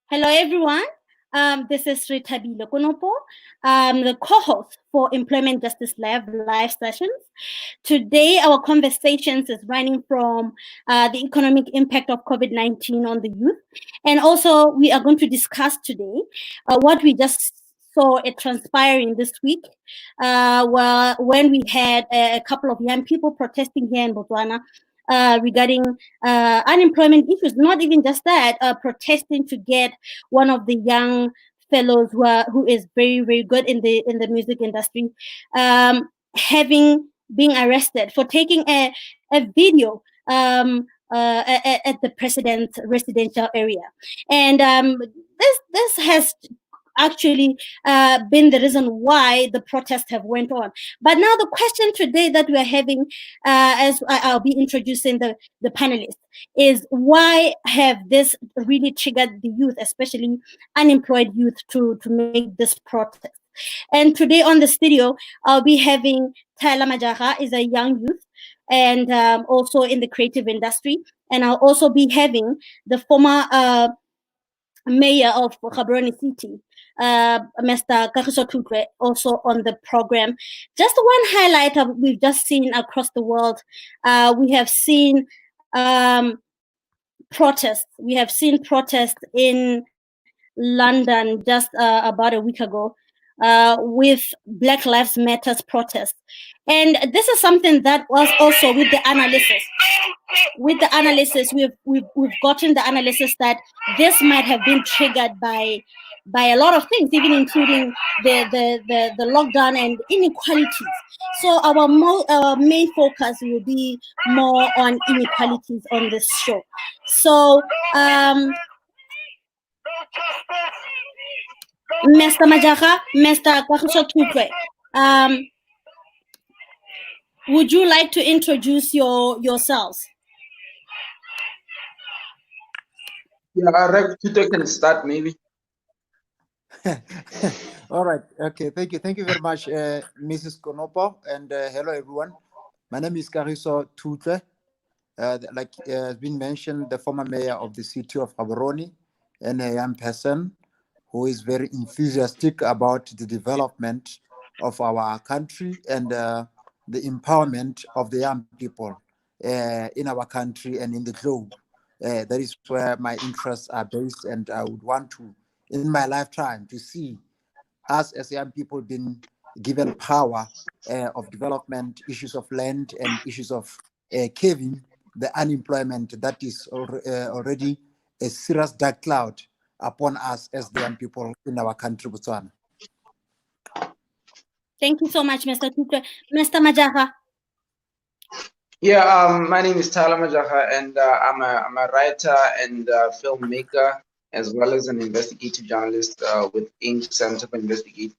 Hello, everyone. This is Ritabile Konopo, the co-host for Employment Justice Lab live sessions. Today, our conversations is running from the economic impact of COVID-19 on the youth. And also, we are going to discuss today what we just saw it transpiring this week, when we had a couple of young people protesting here in Botswana regarding unemployment issues. Not even just that, protesting to get one of the young fellows who is very very good in the music industry, having being arrested for taking a video at the president's residential area, and this has actually been the reason why the protests have went on. But now the question today that we're having, as I'll be introducing the panelists, is why have this really triggered the youth, especially unemployed youth, to make this protest? And today on the studio, I'll be having Tyler Majaha, is a young youth and also in the creative industry. And I'll also be having the former mayor of Gaborone City, Mr. Kagiso Tutwe, also on the program. Just one highlight of we've just seen across the world. We have seen protests. We have seen protests in London just about a week ago with Black Lives Matters protests. And this is something that was also with the analysis. With the analysis, we've gotten the analysis that this might have been triggered by a lot of things, even including the lockdown and inequalities. So our main focus will be more on inequalities on this show. So Mr. Majaha, Mr. Kagiso Tutwe, would you like to introduce yourselves? Yeah, Tuto can start maybe. All right. Okay. Thank you. Thank you very much, Mrs. Konopo, and hello everyone. My name is Kagiso Tutwe. Like has been mentioned, the former mayor of the city of Gaborone, and a young person who is very enthusiastic about the development of our country and the empowerment of the young people in our country and in the globe. That is where my interests are based, and I would want to, in my lifetime, to see us as young people being given power of development, issues of land, and issues of caving the unemployment that is already a serious dark cloud upon us as the young people in our country, Botswana. Thank you so much, Mr. Tutwe. Mr. Majaha. Yeah, my name is Tyler Majaha, and I'm a writer and filmmaker, as well as an investigative journalist with Inc. Center for Investigative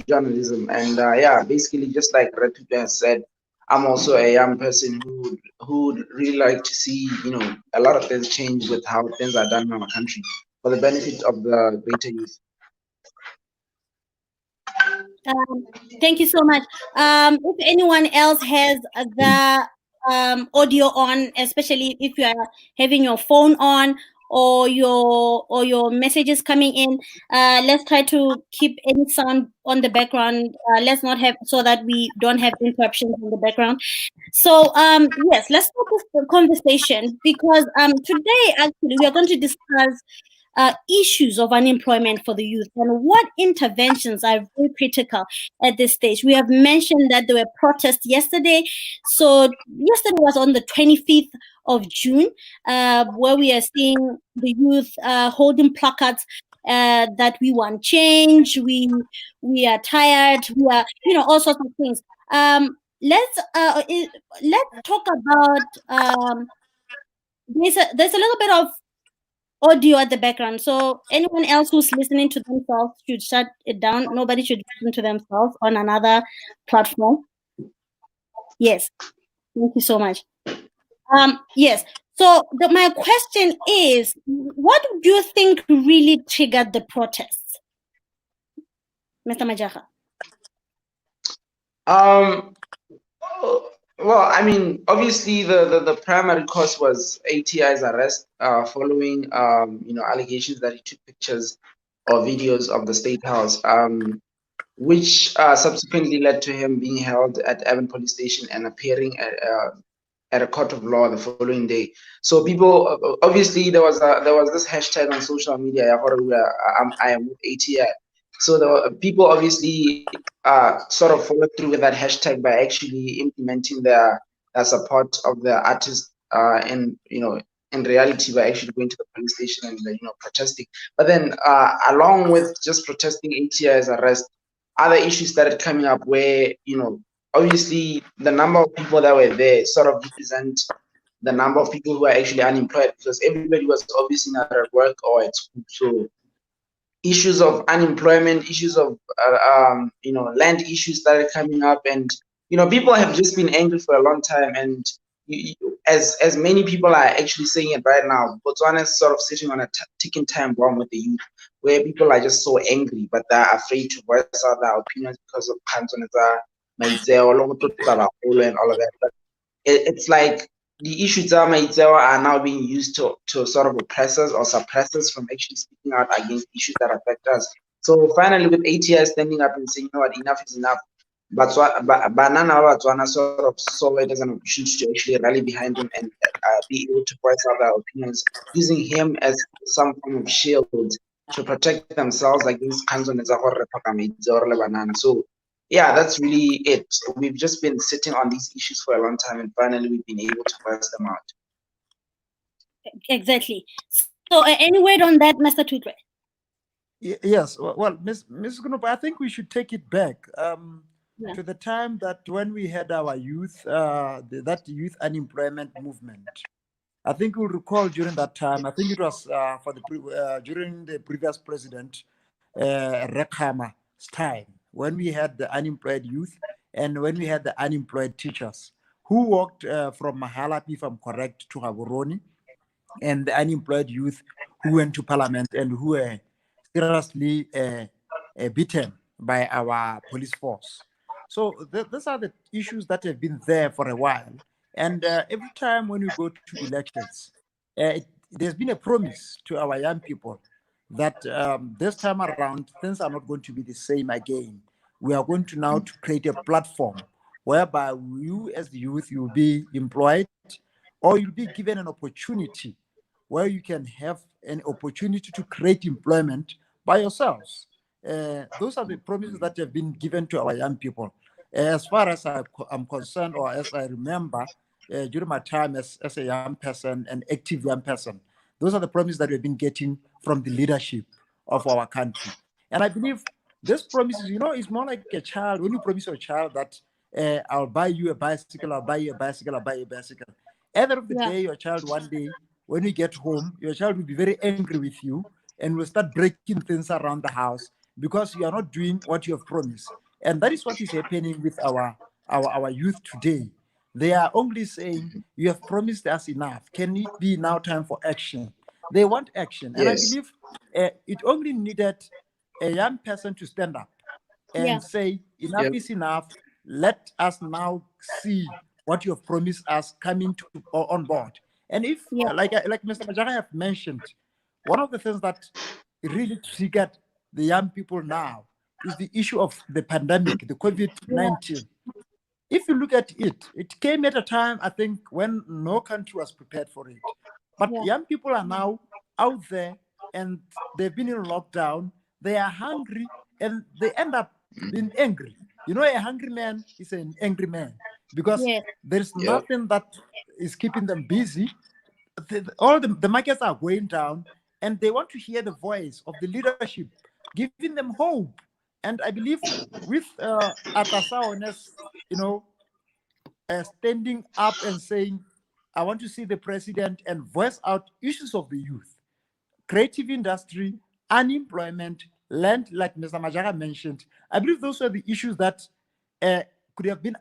Journalism. And yeah, basically, just like Retupe has said, I'm also a young person who would really like to see, a lot of things change with how things are done in our country for the benefit of the greater youth. Thank you so much. If anyone else has the audio on, especially if you are having your phone on or your messages coming in, let's try to keep any sound on the background. Let's not have, so that we don't have interruptions in the background. So yes, let's start this conversation, because today actually we are going to discuss issues of unemployment for the youth and what interventions are very critical at this stage. We have mentioned that there were protests yesterday. So yesterday was on the 25th of June, where we are seeing the youth holding placards that we want change, we are tired, we are, all sorts of things. Let's talk about there's a little bit of audio at the background. So anyone else who's listening to themselves should shut it down. Nobody should listen to themselves on another platform. Yes. Thank you so much. Yes. So my question is, what do you think really triggered the protests? Mr. Majaha. Well, I mean, obviously the primary cause was ATI's arrest, following allegations that he took pictures or videos of the state house, which subsequently led to him being held at Avon Police Station and appearing at a court of law the following day. So people, obviously there was this hashtag on social media, I am with ATI. So the people obviously sort of followed through with that hashtag by actually implementing their support of the artist, and in reality by actually going to the police station and protesting. But then along with just protesting ATI's arrest, other issues started coming up where obviously the number of people that were there sort of represent the number of people who are actually unemployed, because everybody was obviously not at work or at school. So issues of unemployment, issues of land issues started coming up, and people have just been angry for a long time. And as many people are actually saying it right now, Botswana is sort of sitting on a ticking time bomb with the youth, where people are just so angry, but they're afraid to voice out their opinions because of and all of that. But it's like the issues that are now being used to sort of oppress us or suppress us from actually speaking out against issues that affect us. So finally, with ATI standing up and saying, what, enough is enough, Banana Batswana sort of saw it as an opportunity to actually rally behind him and be able to voice out their opinions, using him as some form of shield to protect themselves against banana. So yeah, that's really it. We've just been sitting on these issues for a long time, and finally we've been able to voice them out. Exactly. So, any word on that, Mr. Tutwe? Yes, well, Ms. Gunupa, I think we should take it back Yeah. to the time that when we had our youth, that youth unemployment movement. I think you'll recall during that time, I think it was during the previous president, Rekhama's time, when we had the unemployed youth and when we had the unemployed teachers who walked from Mahala, if I'm correct, to Haburoni, and the unemployed youth who went to parliament and who were seriously beaten by our police force. So these are the issues that have been there for a while. And every time when we go to elections, there's been a promise to our young people that this time around, things are not going to be the same again. We are going to now to create a platform whereby you as the youth, you'll be employed or you'll be given an opportunity where you can have an opportunity to create employment by yourselves. Those are the promises that have been given to our young people. As far as I'm concerned, or as I remember, during my time as a young person, an active young person, those are the promises that we've been getting from the leadership of our country. And I believe this promises, it's more like a child. When you promise your child that I'll buy you a bicycle, I'll buy you a bicycle, I'll buy you a bicycle. At the end of the Yeah. day, your child one day, when you get home, your child will be very angry with you and will start breaking things around the house because you are not doing what you have promised. And that is what is happening with our youth today. They are only saying, you have promised us enough. Can it be now time for action? They want action. And I Yes. believe it only needed a young person to stand up Yeah. and say, enough Yep. is enough. Let us now see what you have promised us coming on board. And if, Yeah. like Mr. Majara have mentioned, one of the things that really triggered the young people now is the issue of the pandemic, the Yeah. COVID-19. If you look at it, it came at a time, I think, when no country was prepared for it. But Yeah. young people are now out there and they've been in lockdown. They are hungry and they end up being angry. A hungry man is an angry man because Yes. there's Yep. nothing that is keeping them busy. All the markets are going down and they want to hear the voice of the leadership giving them hope. And I believe with Atasaones, you know, standing up and saying, I want to see the president and voice out issues of the youth, creative industry, unemployment, land, like Mr. Majara mentioned. I believe those are the issues that could have been,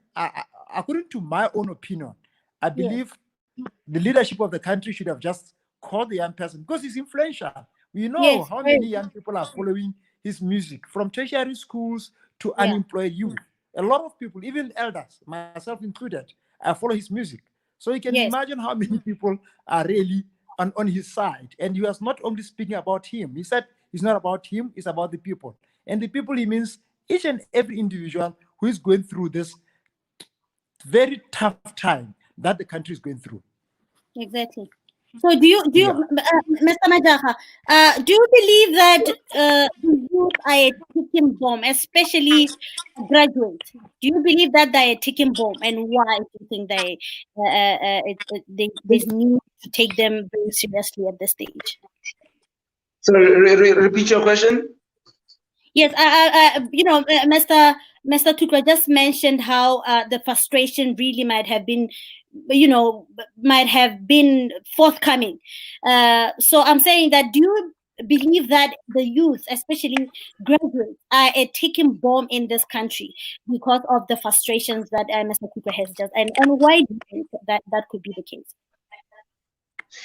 according to my own opinion, I Yes. believe the leadership of the country should have just called the young person because he's influential. We know Yes. how Very many young people are following his music from tertiary schools to Yeah. unemployed youth. A lot of people, even elders, myself included, I follow his music. So you can Yes. imagine how many people are really on his side. And he was not only speaking about him. He said it's not about him, it's about the people. And the people, he means each and every individual who is going through this very tough time that the country is going through. Exactly. So do you, Yeah. Mr. Majaha, do you believe that the youth are a ticking bomb, especially graduates? Do you believe that they're a ticking bomb, and why do you think there's need to take them very seriously at this stage? So repeat your question. Yes, Mr. Tukra just mentioned how the frustration really might have been, forthcoming. So I'm saying that, do you believe that the youth, especially graduates, are a ticking bomb in this country because of the frustrations that Mr. Tukra has just, and why do you think that could be the case?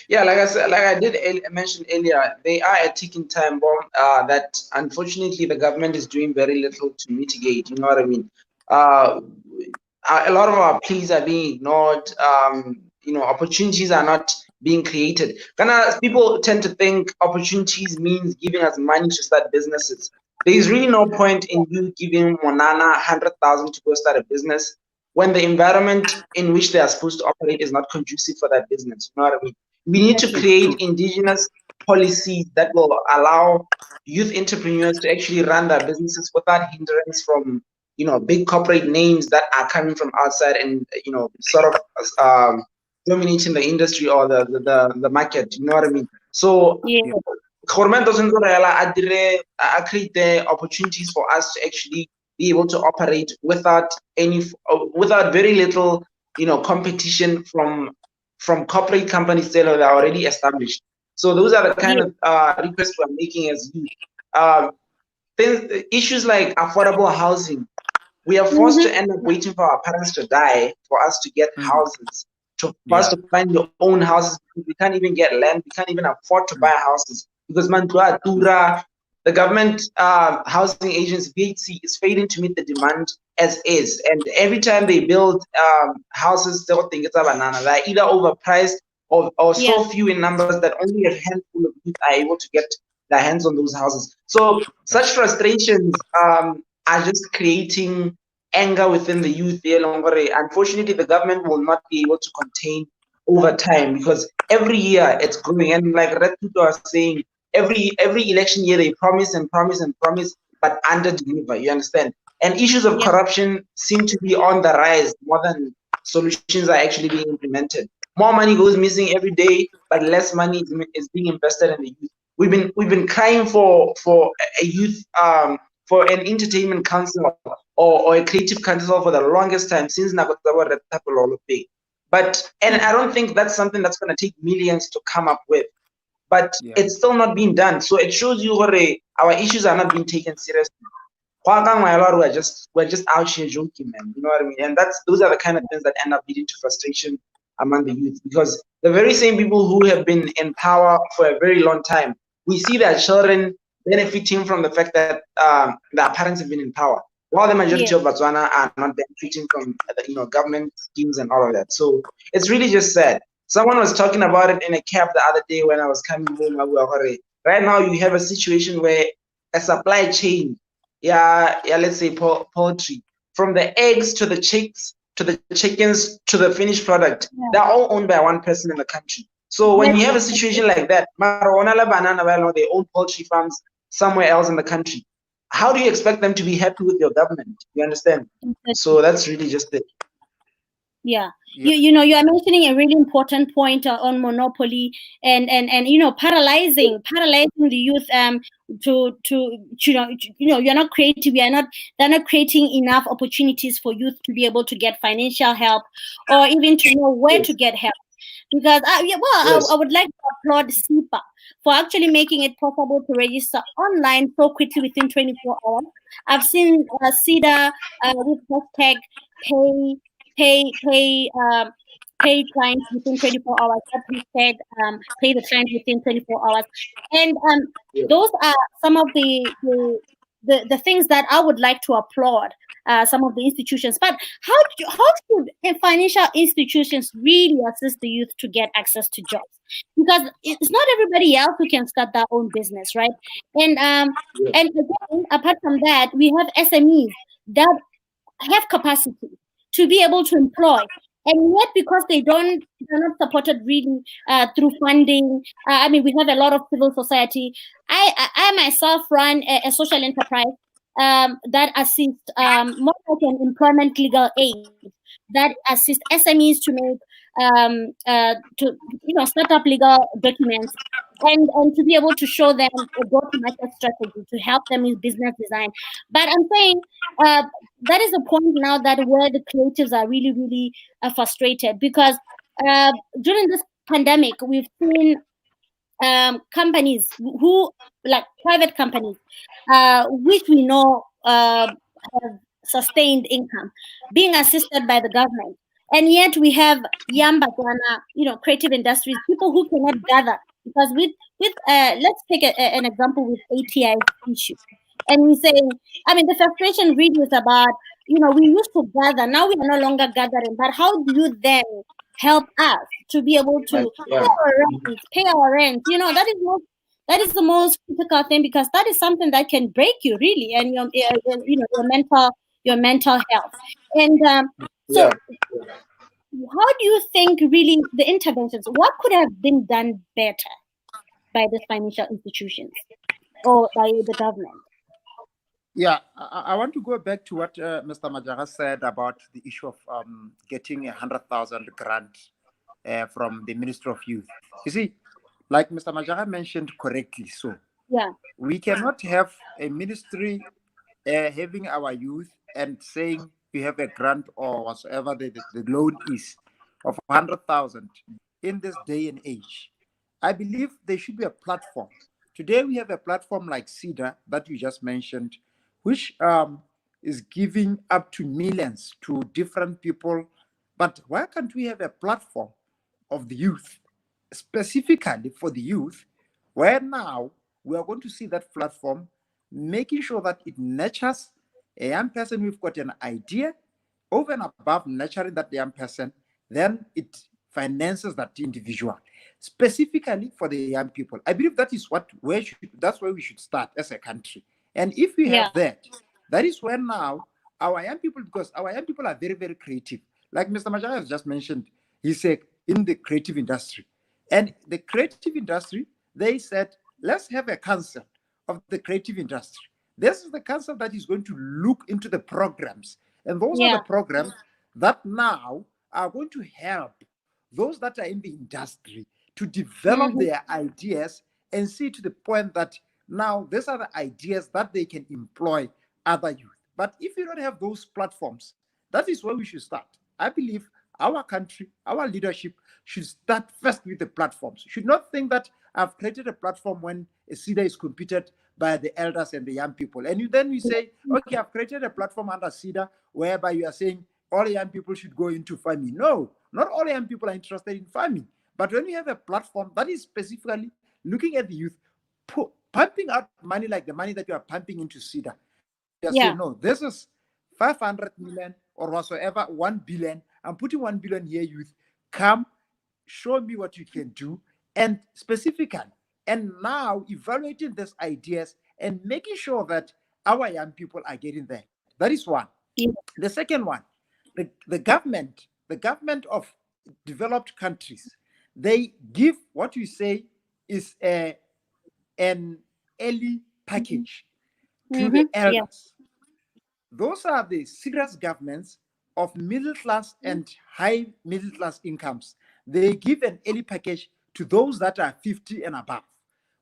Yeah, like I said, like I did mention earlier, they are a ticking time bomb that unfortunately the government is doing very little to mitigate. You know what I mean? Uh, a lot of our pleas are being ignored. Opportunities are not being created. People tend to think opportunities means giving us money to start businesses. There is really no point in you giving Monana 100,000 to go start a business when the environment in which they are supposed to operate is not conducive for that business. You know what I mean? We need to create indigenous policies that will allow youth entrepreneurs to actually run their businesses without hindrance from big corporate names that are coming from outside and sort of dominating the industry or the market. You know what I mean? So Yeah. government doesn't create the opportunities for us to actually be able to operate without without very little competition from corporate companies that are already established. So those are the kind of requests we're making as youth. Issues like affordable housing, we are forced to end up waiting for our parents to die for us to get houses, for us to find your own houses. We can't even get land. We can't even afford to buy houses because the government housing agency VHC is failing to meet the demand as is. And every time they build houses, they think it's a banana. They're either overpriced or so few in numbers that only a handful of youth are able to get their hands on those houses. So such frustrations are just creating anger within the youth. Unfortunately, the government will not be able to contain over time because every year it's growing. And like Red Tuto was saying, every election year they promise and promise and promise, but under deliver. You understand? And issues of corruption seem to be on the rise more than solutions are actually being implemented. More money goes missing every day, but less money is being invested in the youth. We've been crying for a youth for an entertainment council or a creative council for the longest time since but I don't think that's something that's going to take millions to come up with, but it's still not being done. So it shows you our issues are not being taken seriously. We're just out here joking, man. You know what I mean? And those are the kind of things that end up leading to frustration among the youth, because the very same people who have been in power for a very long time, we see their children benefiting from the fact that their parents have been in power, while the majority of Botswana are not benefiting from government schemes and all of that. So it's really just sad. Someone was talking about it in a cab the other day when I was coming home. Right now, you have a situation where a supply chain, let's say poultry, from the eggs to the chicks to the chickens to the finished product, they're all owned by one person in the country. So when you have a situation like that, they own poultry farms somewhere else in the country. How do you expect them to be happy with your government? You understand? So that's really just it. Yeah. You are mentioning a really important point on monopoly and paralyzing the youth you're not creative, they're not creating enough opportunities for youth to be able to get financial help or even to know where to get help. Because I would like to applaud SIPA for actually making it possible to register online so quickly within 24 hours. I've seen SIDA with hashtag pay clients within 24 hours. That we said, pay the client within 24 hours. And those are some of the the things that I would like to applaud some of the institutions. But how should financial institutions really assist the youth to get access to jobs? Because it's not everybody else who can start their own business, right? And Yes. and again, apart from that, we have SMEs that have capacity to be able to employ, and yet because they're not supported really through funding. I mean, we have a lot of civil society. I myself run a social enterprise that assists, more like an employment legal aid, that assists SMEs to make to start up legal documents, and to be able to show them a go-to-market strategy to help them with business design. But I'm saying, uh, that is a point now that where the creatives are really, really frustrated, because during this pandemic, we've seen companies who, like private companies, which we know have sustained income, being assisted by the government. And yet we have young Botswana, creative industries, people who cannot gather. Because with let's take an example with ATI issue. And we say, I mean, the frustration really is about, we used to gather, now we are no longer gathering. But how do you then help us to be able to Yeah. pay our rent? That is the most critical thing, because that is something that can break you really, and your mental health. And Yeah. so, how do you think really the interventions? What could have been done better by these financial institutions or by the government? Yeah, I want to go back to what Mr. Majaga said about the issue of getting 100,000 grant from the Ministry of Youth. You see, like Mr. Majaga mentioned correctly, so Yeah, we cannot have a ministry having our youth and saying we have a grant or whatsoever the loan is of 100,000 in this day and age. I believe there should be a platform. Today we have a platform like CEDA that you just mentioned, which is giving up to millions to different people. But why can't we have a platform of the youth, specifically for the youth, where now we are going to see that platform making sure that it nurtures a young person who've got an idea, over and above nurturing that young person, then it finances that individual specifically for the young people. I believe that is that's where we should start as a country. And if we yeah, have that, that is where now our young people, because our young people are very, very creative. Like Mr. Majara has just mentioned, he said in the creative industry. And the creative industry, they said, let's have a council of the creative industry. This is the council that is going to look into the programs. And those are the yeah, programs that now are going to help those that are in the industry to develop hmm, their ideas and see to the point that now these are the ideas that they can employ other youth. But if you don't have those platforms, that is where we should start. I believe our country, our leadership should start first with the platforms. Should not think that I've created a platform when a CEDA is competed by the elders and the young people. And then we say, okay, I've created a platform under CEDA whereby you are saying all young people should go into farming. No, not all young people are interested in farming. But when we have a platform that is specifically looking at the youth, pumping out money like the money that you are pumping into CEDA, and you are saying, yeah, no, this is 500 million or whatsoever, 1 billion. I'm putting 1 billion here, youth. Come, show me what you can do. And specifically, and now evaluating these ideas and making sure that our young people are getting there. That is one. yeah, The second one, the government of developed countries, they give what you say is an early package to hmm, the yeah, elders. Those are the serious governments of middle class and high middle class incomes. They give an early package to those that are 50 and above.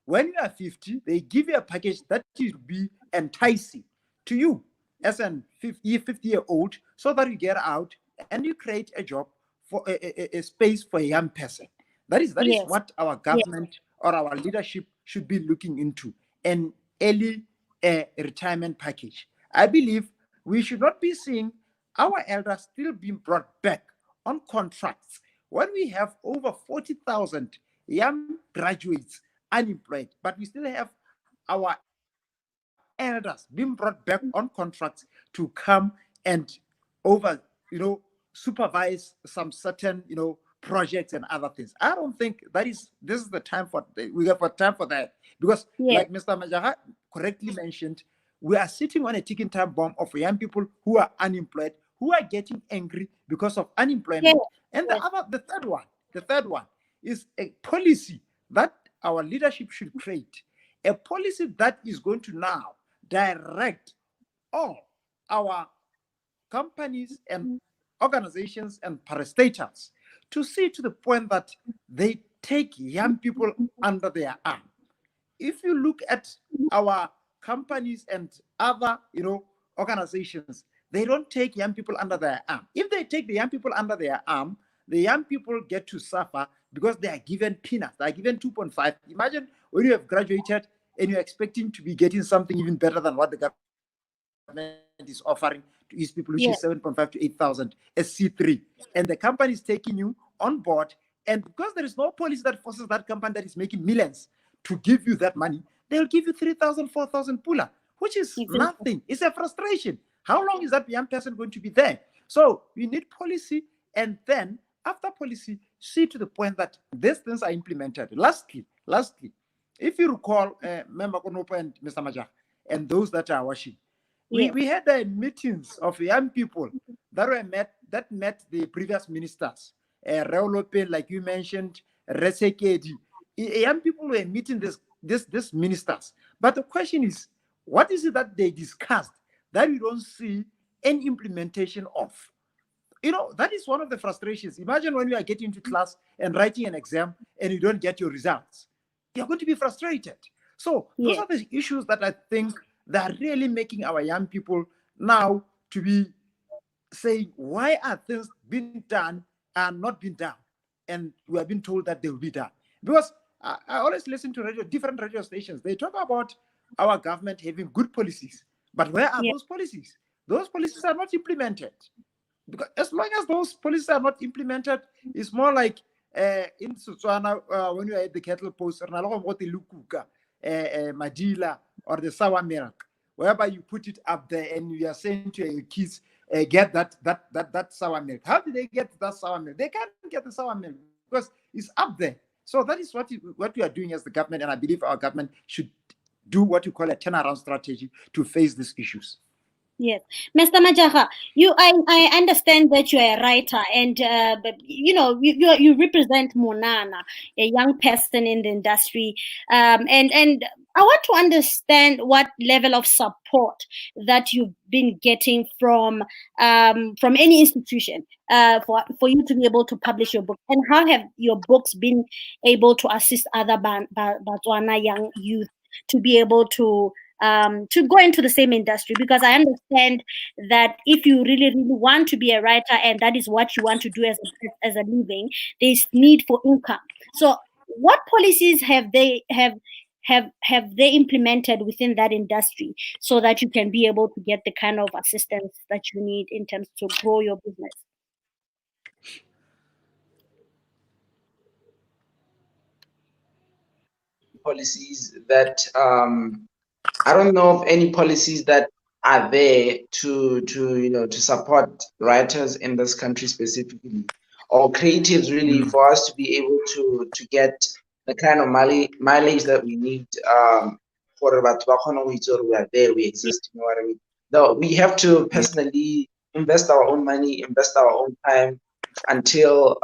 When you are 50, they give you a package that will be enticing to you as an 50-year-old, so that you get out and you create a job for a space for a young person. That is yes, what our yeah, government or our leadership should be looking into, an early retirement package. I believe we should not be seeing our elders still being brought back on contracts when we have over 40,000 young graduates unemployed, but we still have our elders elders being brought back on contracts to come and over, supervise some certain, projects and other things. I don't think this is the time we have time for that, because like Mr. Majaha correctly mentioned, we are sitting on a ticking time bomb of young people who are unemployed, who are getting angry because of unemployment. And the third one is a policy that our leadership should create, a policy that is going to now direct all our companies and organizations and parastatals to see to the point that they take young people under their arm. If you look at our companies and other, organizations, they don't take young people under their arm. If they take the young people under their arm, the young people get to suffer because they are given peanuts. They are given 2.5. Imagine when you have graduated and you're expecting to be getting something even better than what the government is offering to its people, which is 7.5 to 8,000 SC3. And the company is taking you on board. And because there is no policy that forces that company that is making millions to give you that money, they'll give you 3,000, 4,000 pula, which is nothing. It's a frustration. How long is that young person going to be there? So we need policy, and then after policy, see to the point that these things are implemented. Lastly, if you recall, Member Konopo and Mr. Majah, and those that are watching, we had meetings of young people that met the previous ministers. Reolope, like you mentioned, Resekedi. Young people were meeting these ministers. But the question is, what is it that they discussed that we don't see any implementation of? That is one of the frustrations. Imagine when you are getting into class and writing an exam and you don't get your results. You're going to be frustrated. So those are the issues that I think that are really making our young people now to be saying, why are things being done and not being done? And we have been told that they will be done. Because I always listen to different radio stations. They talk about our government having good policies. But where are those policies? Those policies are not implemented. Because as long as those policies are not implemented, it's more like in Botswana, when you are at the cattle post, Madila or the sour milk, whereby you put it up there and you are saying to your kids, get that sour milk. How did they get that sour milk? They can't get the sour milk because it's up there. So that is what we are doing as the government, and I believe our government should do what you call a turnaround strategy to face these issues. Yes, Mr. Majaha, I understand that you are a writer, and but you represent Monana, a young person in the industry, and I want to understand what level of support that you've been getting from any institution for you to be able to publish your book, and how have your books been able to assist other Botswana young youth to be able to go into the same industry? Because I understand that if you really want to be a writer and that is what you want to do as a living, there's need for income. So what policies have they implemented within that industry so that you can be able to get the kind of assistance that you need in terms to grow your business? Policies that I don't know of any policies that are there to support writers in this country specifically, or creatives really, for us to be able to get the kind of mileage that we need for we are there, we exist, you know what I mean? Though we have to personally invest our own money, invest our own time until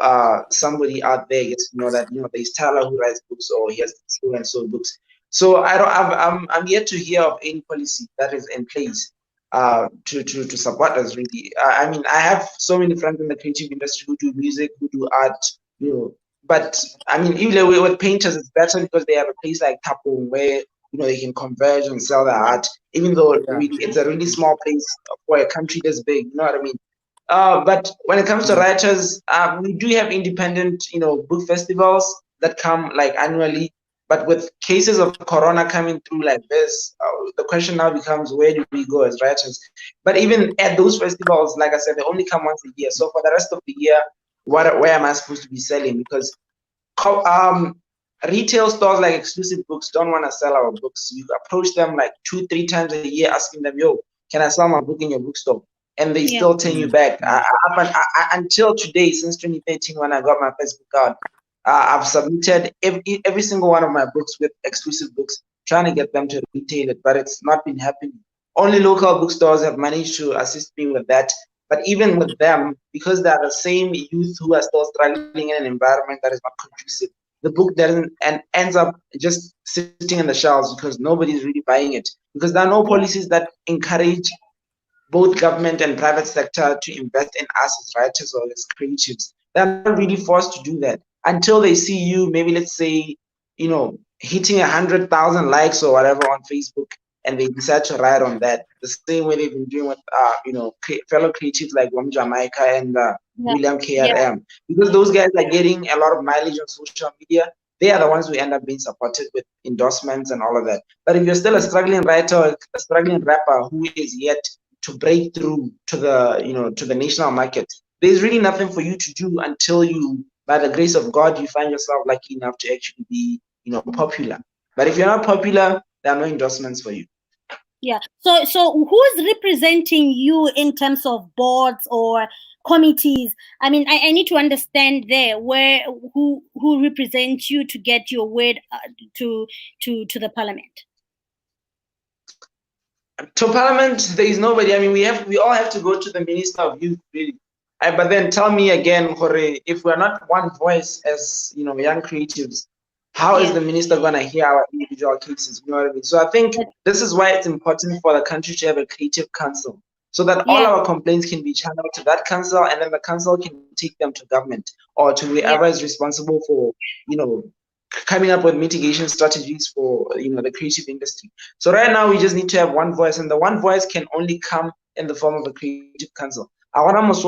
somebody out there gets to know that there's Tyler who writes books, or he has so and so books. So I'm yet to hear of any policy that is in place to support us really. I mean, I have so many friends in the creative industry who do music, who do art, but I mean, even with painters, it's better because they have a place like Tapong where they can converge and sell their art, even though it's a really small place for a country this big. You know what I mean? But when it comes to writers, we do have independent, book festivals that come like annually. But with cases of Corona coming through like this, the question now becomes, where do we go as writers? But even at those festivals, like I said, they only come once a year. So for the rest of the year, where am I supposed to be selling? Because retail stores like Exclusive Books don't want to sell our books. You approach them like 2-3 times a year asking them, yo, can I sell my book in your bookstore? And they still turn you back. Until today, since 2013, when I got my first book out, I've submitted every single one of my books with Exclusive Books, trying to get them to retail it, but it's not been happening. Only local bookstores have managed to assist me with that. But even with them, because they are the same youth who are still struggling in an environment that is not conducive, the book doesn't and ends up just sitting in the shelves because nobody's really buying it. Because there are no policies that encourage both government and private sector to invest in us as writers or as creatives. They're not really forced to do that until they see you, maybe let's say, hitting 100,000 likes or whatever on Facebook, and they decide to write on that. The same way they've been doing with, fellow creatives like Wam Jamaica and William KRM. Because those guys are getting a lot of mileage on social media. They are the ones who end up being supported with endorsements and all of that. But if you're still a struggling writer, a struggling rapper who is yet to break through to the national market, there's really nothing for you to do until you, by the grace of God, you find yourself lucky enough to actually be popular. But if you're not popular, there are no endorsements for you. Yeah. So who is representing you in terms of boards or committees? I mean, I need to understand there who represents you to get your word to the parliament. To parliament, there is nobody. I mean, we all have to go to the Minister of Youth, really. But then tell me again, Jorge, if we're not one voice as young creatives, how is the minister going to hear our individual cases? You know what I mean? So I think this is why it's important for the country to have a creative council, so that all our complaints can be channeled to that council, and then the council can take them to government or to whoever is responsible for, coming up with mitigation strategies for, the creative industry. So right now we just need to have one voice, and the one voice can only come in the form of a creative council. Or book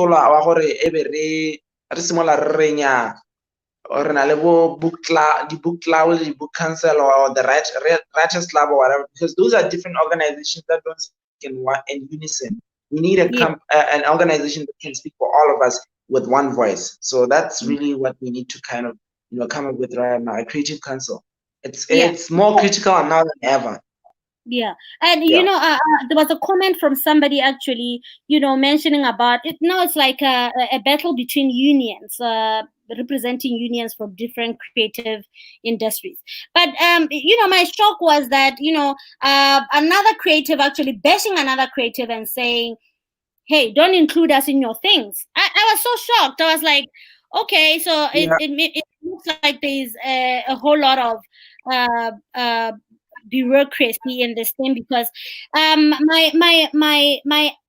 club, the book club, the book council, or the writers club, or whatever, because those are different organizations that don't speak in unison. We need an organization that can speak for all of us with one voice. So that's really what we need to kind of come up with right now, a creative council. It's more critical now than ever. Yeah, and there was a comment from somebody actually, mentioning about it. Now it's like a battle between unions, representing unions from different creative industries. But my shock was that another creative actually bashing another creative and saying, "Hey, don't include us in your things." I was so shocked. I was like, okay, so it looks like there's a whole lot of bureaucracy in this thing, because my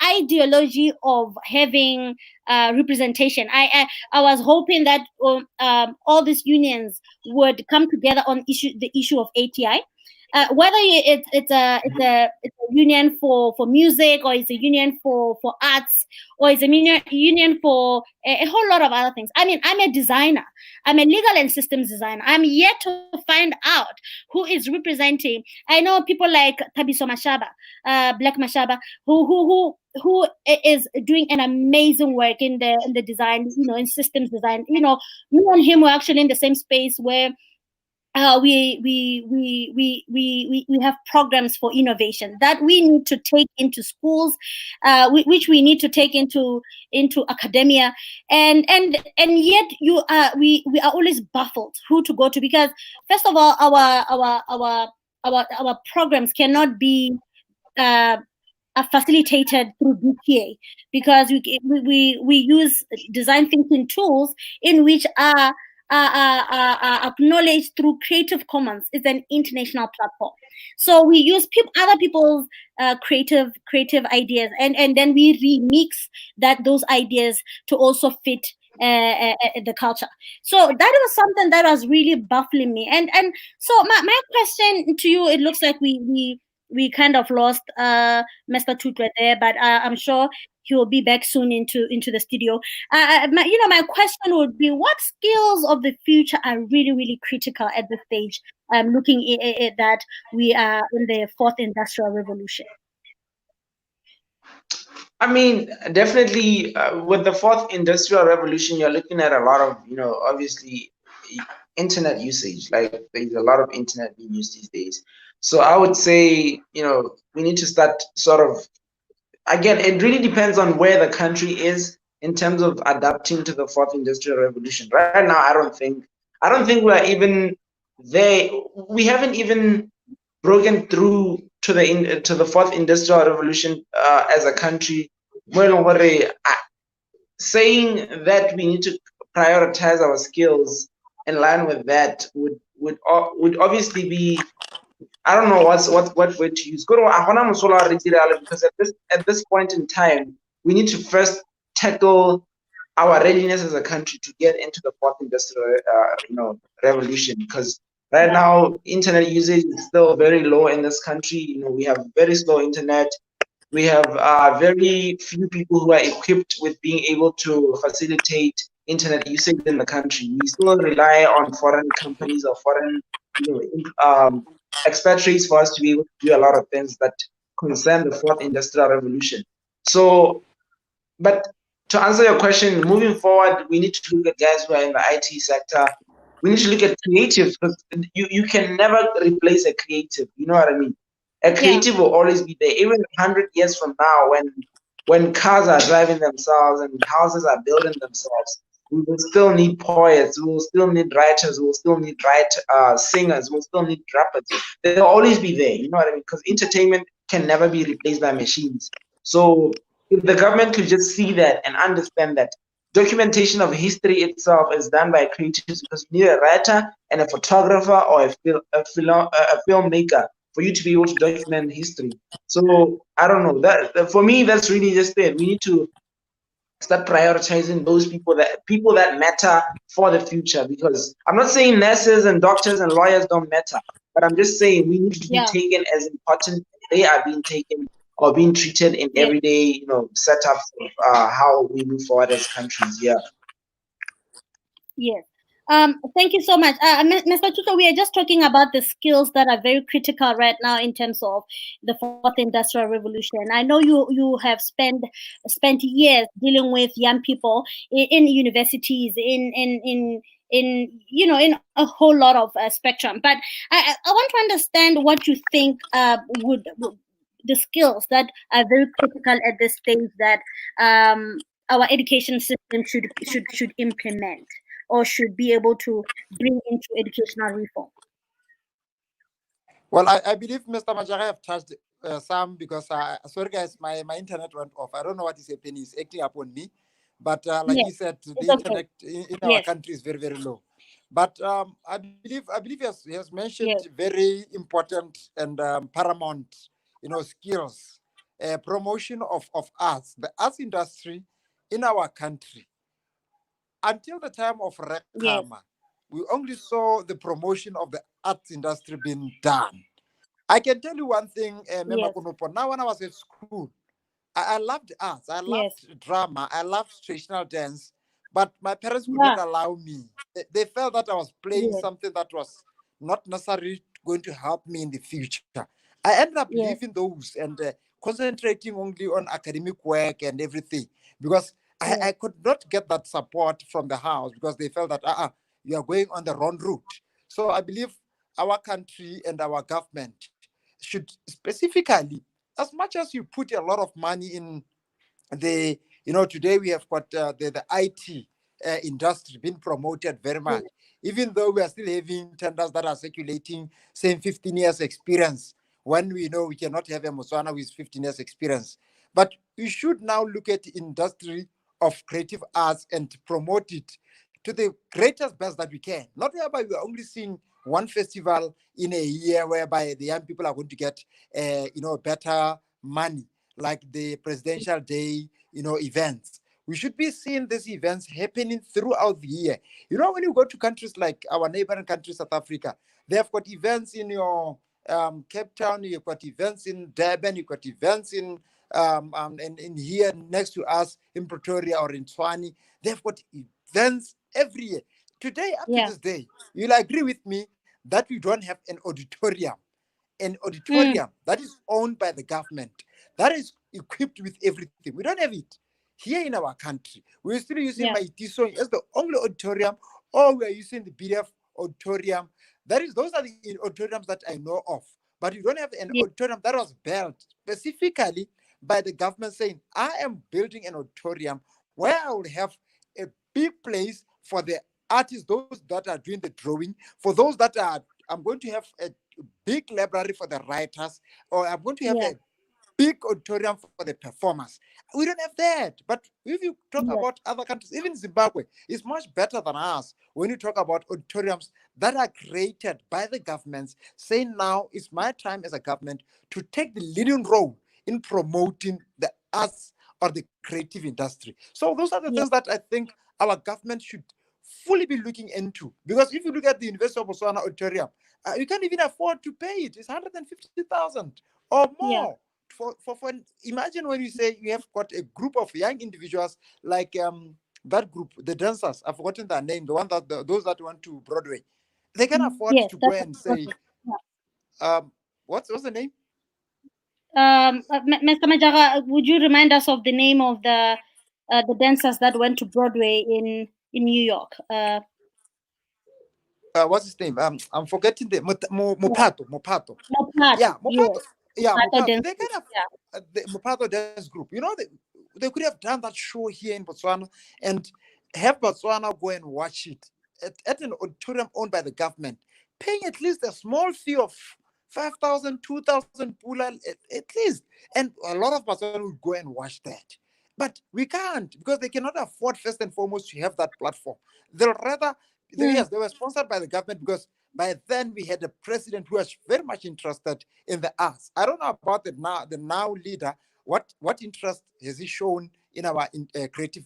ideology of having representation, I was hoping that all these unions would come together on the issue of ATI. Whether it's a union for music, or it's a union for arts, or it's a union for a whole lot of other things. I mean, I'm a designer. I'm a legal and systems designer. I'm yet to find out who is representing. I know people like Tabiso Mashaba, Black Mashaba, who is doing an amazing work in the design, in systems design. Me and him were actually in the same space where we have programs for innovation that we need to take into schools, which we need to take into academia, and yet we are always baffled who to go to, because first of all, our programs cannot be facilitated through DPA, because we use design thinking tools in which are acknowledged through Creative Commons. It's an international platform, so we use other people's creative ideas, and then we remix those ideas to also fit the culture. So that was something that was really baffling me. And so my question to you, it looks like we kind of lost Mr. Tutwe there, but I'm sure he will be back soon into the studio. My question would be, what skills of the future are really, really critical at this stage, looking at that we are in the fourth industrial revolution? I mean, definitely with the fourth industrial revolution, you're looking at a lot of, obviously, internet usage. Like there's a lot of internet being used these days. So I would say, we need to start sort of, again, it really depends on where the country is in terms of adapting to the fourth industrial revolution. Right now, I don't think we're even there. We haven't even broken through to the fourth industrial revolution as a country. Saying that we need to prioritize our skills in line with that would obviously be, I don't know what word to use. Because at this point in time, we need to first tackle our readiness as a country to get into the fourth industrial revolution. Because right Yeah. now internet usage is still very low in this country. We have very slow internet. We have very few people who are equipped with being able to facilitate internet usage in the country. We still rely on foreign companies or foreign, expatriates for us to be able to do a lot of things that concern the fourth industrial revolution. So, but to answer your question, moving forward, we need to look at guys who are in the IT sector. We need to look at creatives, because you can never replace a creative. You know what I mean? A Yeah. creative will always be there, even 100 years from now, when cars are driving themselves and houses are building themselves. We will still need poets. We will still need writers. We will still need singers. We will still need rappers. They'll always be there. You know what I mean? Because entertainment can never be replaced by machines. So if the government could just see that and understand that documentation of history itself is done by creatives, because you need a writer and a photographer or a filmmaker for you to be able to document history. So I don't know, that for me, that's really just it. We need to start prioritizing those people that matter for the future, because I'm not saying nurses and doctors and lawyers don't matter, but I'm just saying we need to be Yeah. taken as important as they are being taken or being treated in Yes. everyday setups of how we move forward as countries. Yeah. Yes. Thank you so much. Mr. Tuto, we are just talking about the skills that are very critical right now in terms of the fourth industrial revolution. I know you have spent years dealing with young people in universities, in a whole lot of spectrum. But I want to understand what you think would the skills that are very critical at this stage that our education system should implement or should be able to bring into educational reform. Well, I believe Mr. Majara have touched some, because sorry guys, my internet went off. I don't know what is happening. It's acting up on me. But like Yes, you said, it's the okay. internet in our Yes, country is very, very low. But I believe he has mentioned yes, very important and paramount, skills, promotion of arts, the arts industry in our country. Until the time of yes, Rekama, we only saw the promotion of the arts industry being done. I can tell you one thing, Mema yes, Konopo. Now, when I was at school, I loved arts, I yes. loved drama, I loved traditional dance, but my parents would not Yeah, allow me. They felt that I was playing yes, something that was not necessarily going to help me in the future. I ended up yes, leaving those and concentrating only on academic work and everything, because I yes, could not get that support from the house, because they felt that you are going on the wrong route. So I believe our country and our government should specifically, as much as you put a lot of money in today we have got the IT industry being promoted very yes, much, even though we are still having tenders that are circulating saying 15 years experience, when we know we cannot have a Botswana with 15 years experience. But we should now look at industry of creative arts and promote it to the greatest best that we can, not whereby we are only seeing one festival in a year whereby the young people are going to get better money, like the presidential day, events. We should be seeing these events happening throughout the year. When you go to countries like our neighboring country, South Africa, they have got events in your Cape Town, you've got events in Durban, you've got events in here next to us in Pretoria or in Tshwane. They've got events every year. Today, up to yeah. this day, you'll agree with me that we don't have an Mm, auditorium that is owned by the government, that is equipped with everything. We don't have it here in our country. We're still using yeah, my Tiso as the only auditorium, or we are using the BDF auditorium. Those are the auditoriums that I know of. But you don't have an Yeah. auditorium that was built specifically by the government saying, I am building an auditorium where I will have a big place for the artists, those that are doing the drawing, for those that are, I'm going to have a big library for the writers, or I'm going to have Yeah. a big auditorium for the performers. We don't have that. But if you talk Yeah. about other countries, even Zimbabwe is much better than us when you talk about auditoriums that are created by the governments, saying now it's my time as a government to take the leading role in promoting the arts or the creative industry. So those are the Yeah. things that I think our government should fully be looking into. Because if you look at the University of Botswana auditorium, you can't even afford to pay it. It's 150,000 or Yeah. more. For imagine when you say you have got a group of young individuals like that group, the dancers, I've forgotten their name, the one that those that went to Broadway, they can afford Yes. to go That's and say, okay. Yeah. what's the name? Mr. Majaga, would you remind us of the name of the dancers that went to Broadway in New York? What's his name? I'm forgetting the Yeah. Mopato. Yeah, Mopato. Mopato. Yes. Yeah, Mopato Mopato. dance They group. kind of Yeah. the Mopato dance group. You know, they could have done that show here in Botswana and have Botswana go and watch it at an auditorium owned by the government, paying at least a small fee of 5,000, 2,000 pula at least. And a lot of Botswana would go and watch that. But we can't because they cannot afford, first and foremost, to have that platform. They'll rather, Mm. yes, they were sponsored by the government because by then we had a president who was very much interested in the arts. I don't know about the now leader. What interest has he shown in our creative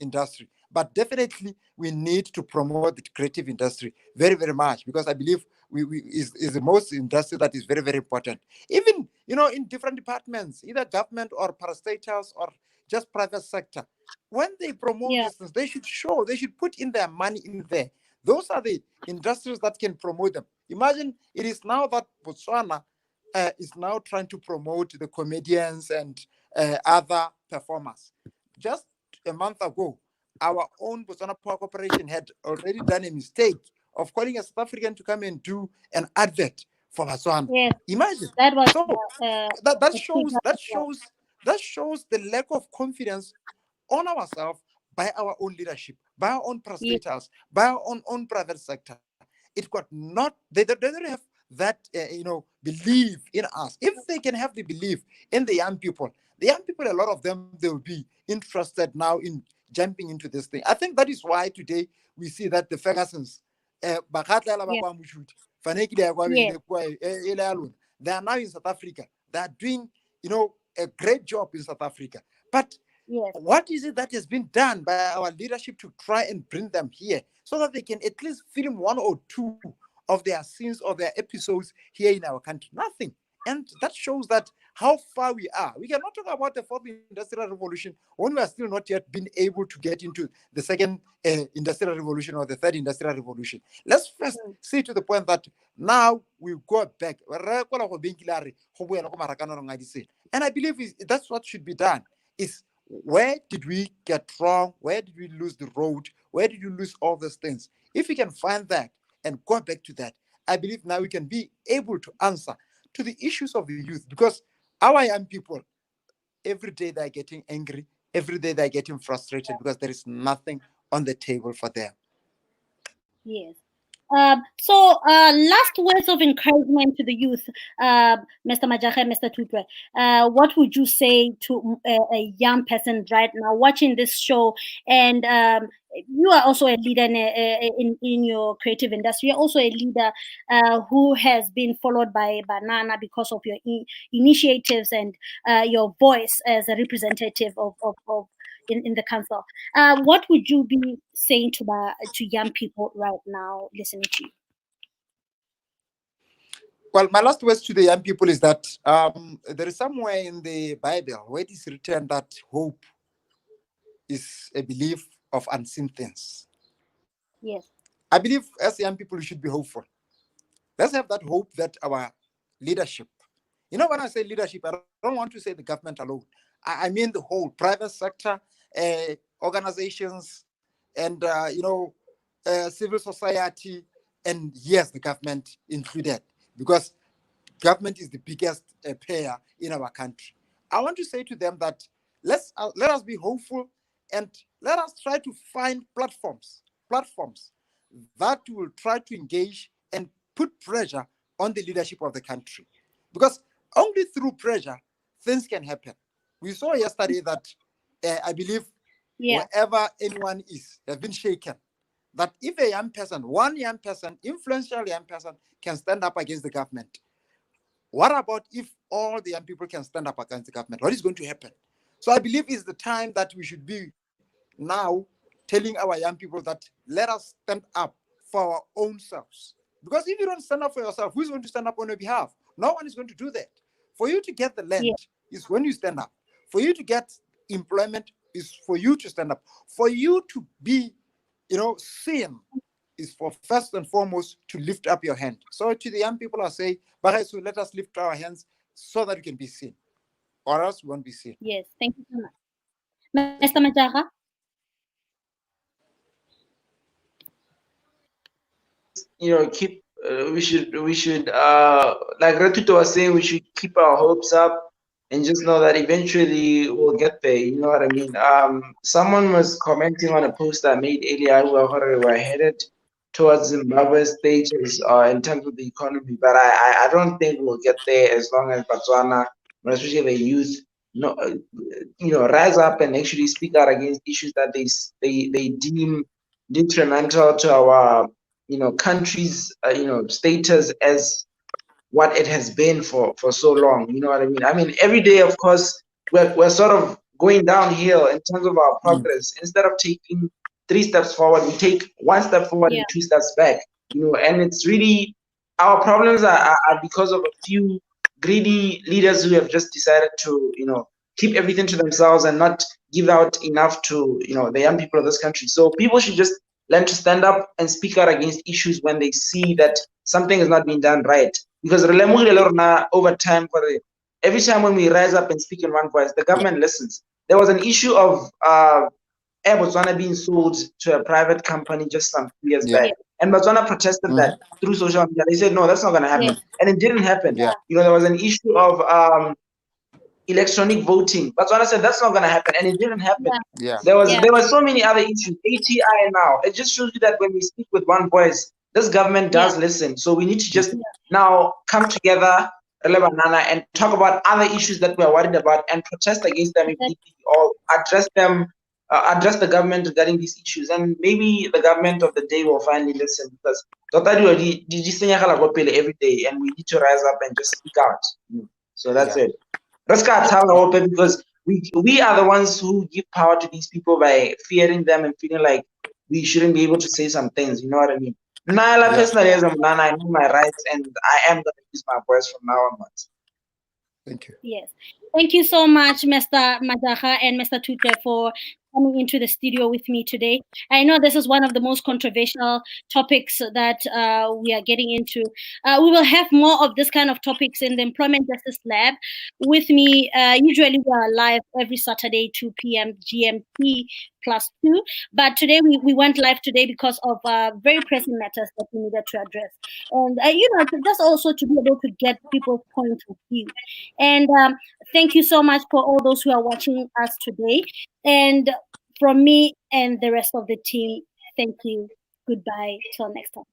industry? But definitely we need to promote the creative industry very, very much because I believe we is the most industry that is very, very important. Even in different departments, either government or parastatals or just private sector, when they promote Yeah. these things, they should put in their money in there. Those are the industries that can promote them. Imagine it is now that Botswana is now trying to promote the comedians and other performers. Just a month ago, our own Botswana Power Corporation had already done a mistake of calling a South African to come and do an advert for Botswana. Yes. Imagine. That was So that a trigger shows that as well. shows that shows the lack of confidence on ourselves by our own leadership, by our own Yeah. parastatals, by our own private sector. It got not they don't have that belief in us. If they can have the belief in the young people, a lot of them they will be interested now in jumping into this thing. I think that is why today we see that the Fergusons, Yeah. they Yes. are now in South Africa. They are doing a great job in South Africa. But Yes. what is it that has been done by our leadership to try and bring them here so that they can at least film one or two of their scenes or their episodes here in our country? Nothing. And that shows that how far we are. We cannot talk about the fourth industrial revolution when we are still not yet been able to get into the second industrial revolution or the third industrial revolution. Let's first Mm. see to the point that now we go back. And I believe that's what should be done. Is where did we get wrong? Where did we lose the road? Where did you lose all those things? If we can find that and go back to that, I believe now we can be able to answer to the issues of the youth because our young people, every day they're getting angry, every day they're getting frustrated because there is nothing on the table for them. Yes. So, last words of encouragement to the youth, Mr. Majahe, Mr. Tutwe. What would you say to a young person right now watching this show? And you are also a leader in your creative industry. You're also a leader who has been followed by Banana because of your initiatives and your voice as a representative of in the council. What would you be saying to young people right now listening to you? Well, my last words to the young people is that there is somewhere in the Bible where it is written that hope is a belief of unseen things. Yes. I believe as young people, we should be hopeful. Let's have that hope that our leadership, when I say leadership, I don't want to say the government alone. I mean the whole private sector, organizations, and civil society, and yes, the government included, because government is the biggest payer in our country. I want to say to them that let us be hopeful, and let us try to find platforms that will try to engage and put pressure on the leadership of the country, because only through pressure things can happen. We saw yesterday that I believe wherever anyone is has been shaken, that if a young person, one young person, influential young person, can stand up against the government, what about if all the young people can stand up against the government? What is going to happen? So I believe it's the time that we should be now telling our young people that let us stand up for our own selves. Because if you don't stand up for yourself, who's going to stand up on your behalf? No one is going to do that. For you to get the land is when you stand up. For you to get employment is for you to stand up. For you to be, seen is for first and foremost to lift up your hand. So to the young people, I say, so let us lift our hands so that we can be seen, or else we won't be seen. Yes, thank you so much. Mr. Majaha? Keep we should like Ratuto was saying, we should keep our hopes up and just know that eventually we'll get there. You know what I mean? Someone was commenting on a post I made earlier where we're headed towards Zimbabwe stages in terms of the economy, but I don't think we'll get there as long as Botswana, especially the youth, rise up and actually speak out against issues that they deem detrimental to our country's status as what it has been for so long. You know what I mean? I mean, every day, of course, we're sort of going downhill in terms of our progress. Instead of taking 3 steps forward, we take 1 step forward and 2 steps back. And it's really, our problems are because of a few greedy leaders who have just decided to keep everything to themselves and not give out enough to the young people of this country. So people should just learn to stand up and speak out against issues when they see that something is not being done right. Because over time, every time when we rise up and speak in one voice, the government listens. There was an issue of Air Botswana being sold to a private company just some years back. And Botswana protested that through social media. They said, no, that's not going to happen. And it didn't happen. There was an issue of electronic voting. Botswana said that's not going to happen, and it didn't happen. There were so many other issues. ATI now, it just shows you that when we speak with one voice, this government does listen. So we need to just now come together, and talk about other issues that we are worried about and protest against them or address them. Address the government regarding these issues, and maybe the government of the day will finally listen, because every day, and we need to rise up and just speak out. So that's it. Because we are the ones who give power to these people by fearing them and feeling like we shouldn't be able to say some things. You know what I mean? Personally, as a Mulana, I know my rights, and I am going to use my voice from now onwards. Thank you. Yes. Thank you so much, Mr. Majaha and Mr. Tute, for coming into the studio with me today. I know this is one of the most controversial topics that we are getting into. We will have more of this kind of topics in the Employment Justice Lab. With me, usually we are live every Saturday, 2 p.m. GMT +2. But today we went live today because of very pressing matters that we needed to address. And, just also to be able to get people's point of view. And thank you so much for all those who are watching us today. And from me and the rest of the team, thank you. Goodbye. Till next time.